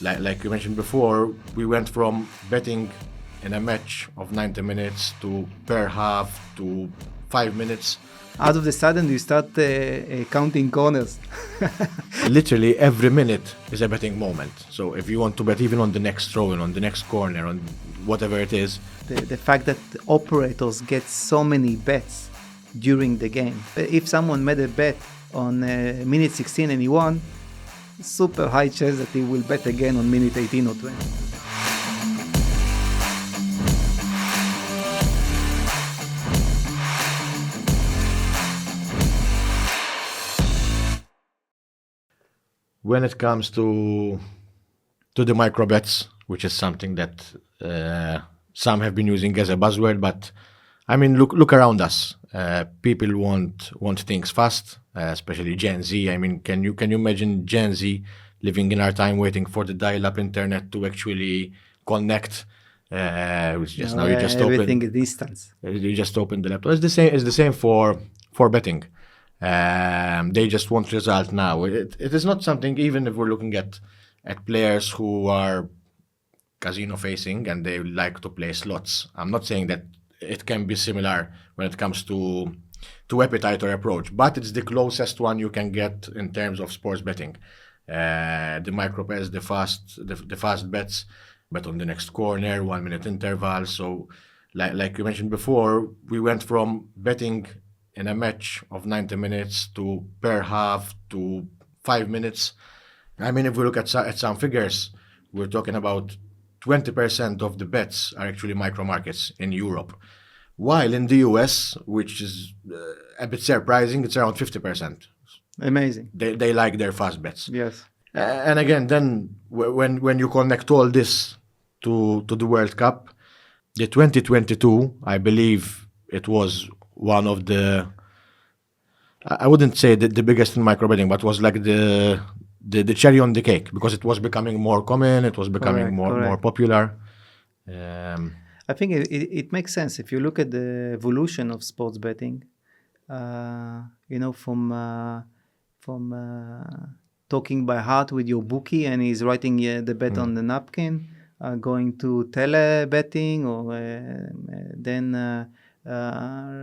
Like you mentioned before, we went from betting in a match of 90 minutes to per half to 5 minutes. Out of the sudden, you start counting corners. Literally every minute is a betting moment. So if you want to bet even on the next throw in, on the next corner, on whatever it is. The fact that the operators get so many bets during the game. If someone made a bet on minute 16 and he won, super high chance that he will bet again on minute 18 or 20. When it comes to the micro bets, which is something that some have been using as a buzzword, but I mean, look around us. People want things fast, especially Gen Z. I mean, can you imagine Gen Z living in our time, waiting for the dial-up internet to actually connect? Which just now you just everything open. at distance. You just open the laptop. It's the same. It's the same for betting. They just want result now. It is not something. Even if we're looking at players who are casino facing and they like to play slots, I'm not saying that it can be similar when it comes to appetite or approach, but it's the closest one you can get in terms of sports betting. The micro bets, the fast bets, bet on the next corner, 1 minute interval. So, like you mentioned before, we went from betting in a match of 90 minutes to per half to 5 minutes. I mean, if we look at some figures, we're talking about 20% of the bets are actually micro markets in Europe, while in the US, which is a bit surprising, it's around 50%. Amazing. They like their fast bets. Yes. And again, then when you connect all this to the World Cup, the 2022, I believe it was one of the, I wouldn't say the biggest in micro betting, but was like the cherry on the cake, because it was becoming more common, it was becoming more popular. I think it makes sense if you look at the evolution of sports betting. From talking by heart with your bookie and he's writing the bet on the napkin, going to tele betting, or then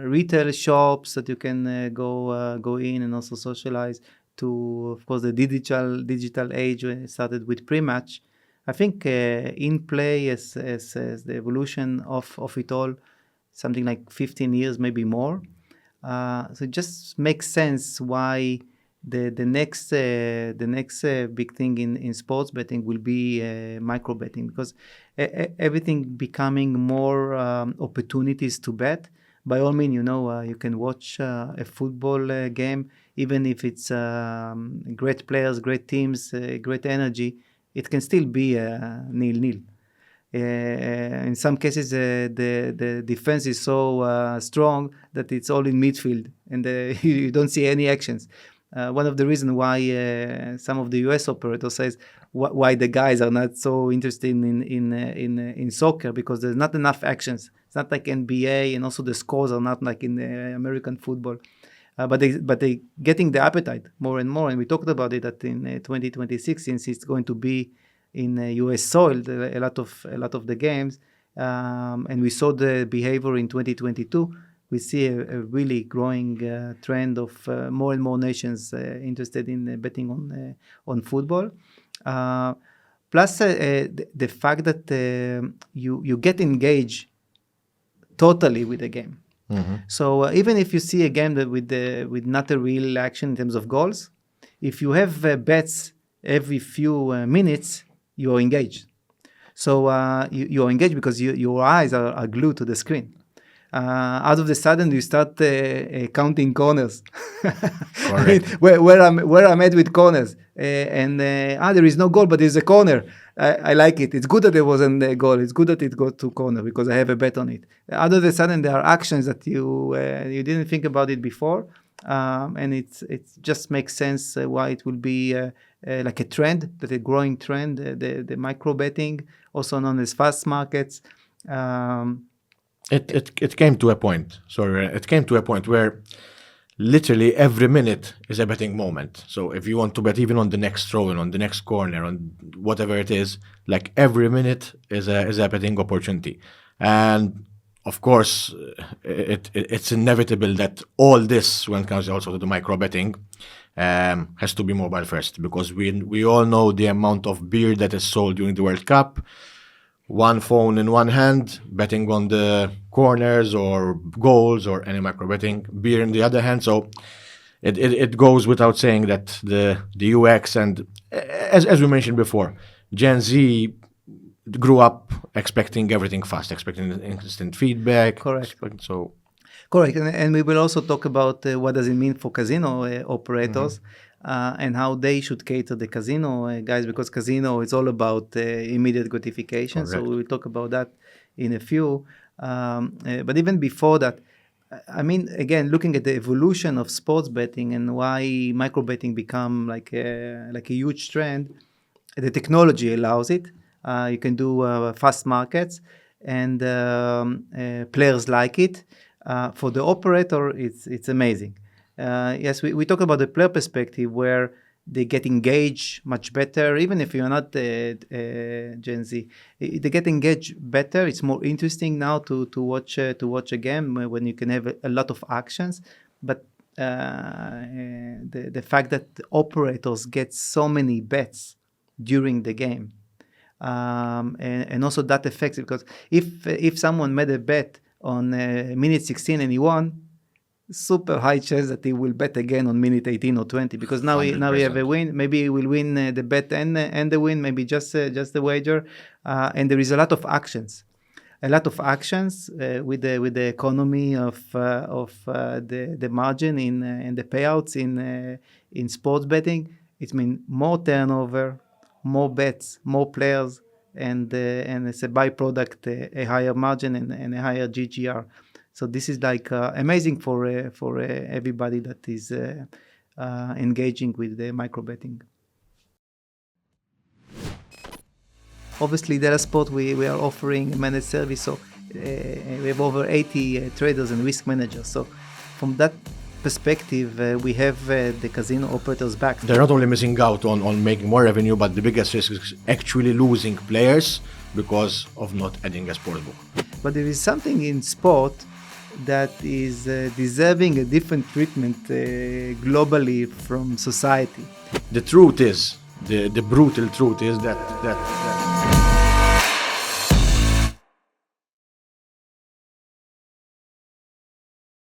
retail shops that you can go in and also socialize, to of course the digital age when it started with pre-match. I think in play as the evolution of it all, something like 15 years, maybe more. So it just makes sense why the next big thing in sports betting will be micro betting, because everything becoming more opportunities to bet. By all means, you can watch a football game, even if it's great players, great teams, great energy. It can still be 0-0. In some cases, the defense is so strong that it's all in midfield, and you don't see any actions. One of the reasons why some of the US operators says why the guys are not so interested in soccer, because there's not enough actions. It's not like NBA, and also the scores are not like in American football. But they getting the appetite more and more, and we talked about it that in 2026, since it's going to be in US soil, a lot of the games, and we saw the behavior in 2022. We see a really growing trend of more and more nations interested in betting on football. Plus the fact that you get engaged totally with the game. Mm-hmm. So even if you see a game that with not a real action in terms of goals, if you have bets every few minutes, you're engaged. So you're engaged because your eyes are glued to the screen. Out of the sudden, you start counting corners. I mean, where I'm at with corners, and there is no goal, but there's a corner. I like it. It's good that there wasn't a goal. It's good that it got to corner because I have a bet on it. Out of the sudden, there are actions that you didn't think about it before, and it just makes sense why it will be like a trend, that a growing trend. The micro betting, also known as fast markets. It came to a point. Sorry, it came to a point where, literally every minute is a betting moment. So if you want to bet even on the next throw in, on the next corner, on whatever it is, like every minute is a betting opportunity. And of course, it's inevitable that all this, when it comes also to the micro betting, has to be mobile first, because we all know the amount of beer that is sold during the World Cup. One phone in one hand, betting on the corners or goals or any micro betting, beer in the other hand. So it goes without saying that the UX and, as we mentioned before, Gen Z grew up expecting everything fast, expecting instant feedback. Correct. So Correct, and we will also talk about what does it mean for casino operators and how they should cater the casino guys, because casino is all about immediate gratification. So Correct. we will talk about that in a few. But even before that, I mean, again, looking at the evolution of sports betting and why micro betting become like a huge trend, the technology allows it. You can do fast markets, and players like it. For the operator, it's amazing. Yes, we talk about the player perspective where they get engaged much better, even if you're not Gen Z. They get engaged better. It's more interesting now to watch a game when you can have a lot of actions. But the fact that the operators get so many bets during the game, and also that affects it, because if someone made a bet on minute 16 and he won, super high chance that he will bet again on minute 18 or 20, because now we have a win. Maybe he will win the bet and the win, maybe just the wager, and there is a lot of actions with the economy of the margin in the payouts in sports betting. It means more turnover, more bets, more players, and it's a byproduct, a higher margin and a higher GGR. So this is like amazing for everybody that is engaging with the micro betting. Obviously, Delasport, we are offering a managed service, so we have over 80 traders and risk managers. So from that perspective, we have the casino operators back. They're not only missing out on making more revenue, but the biggest risk is actually losing players because of not adding a sportsbook. But there is something in sport that is deserving a different treatment globally from society. The truth is, the brutal truth is that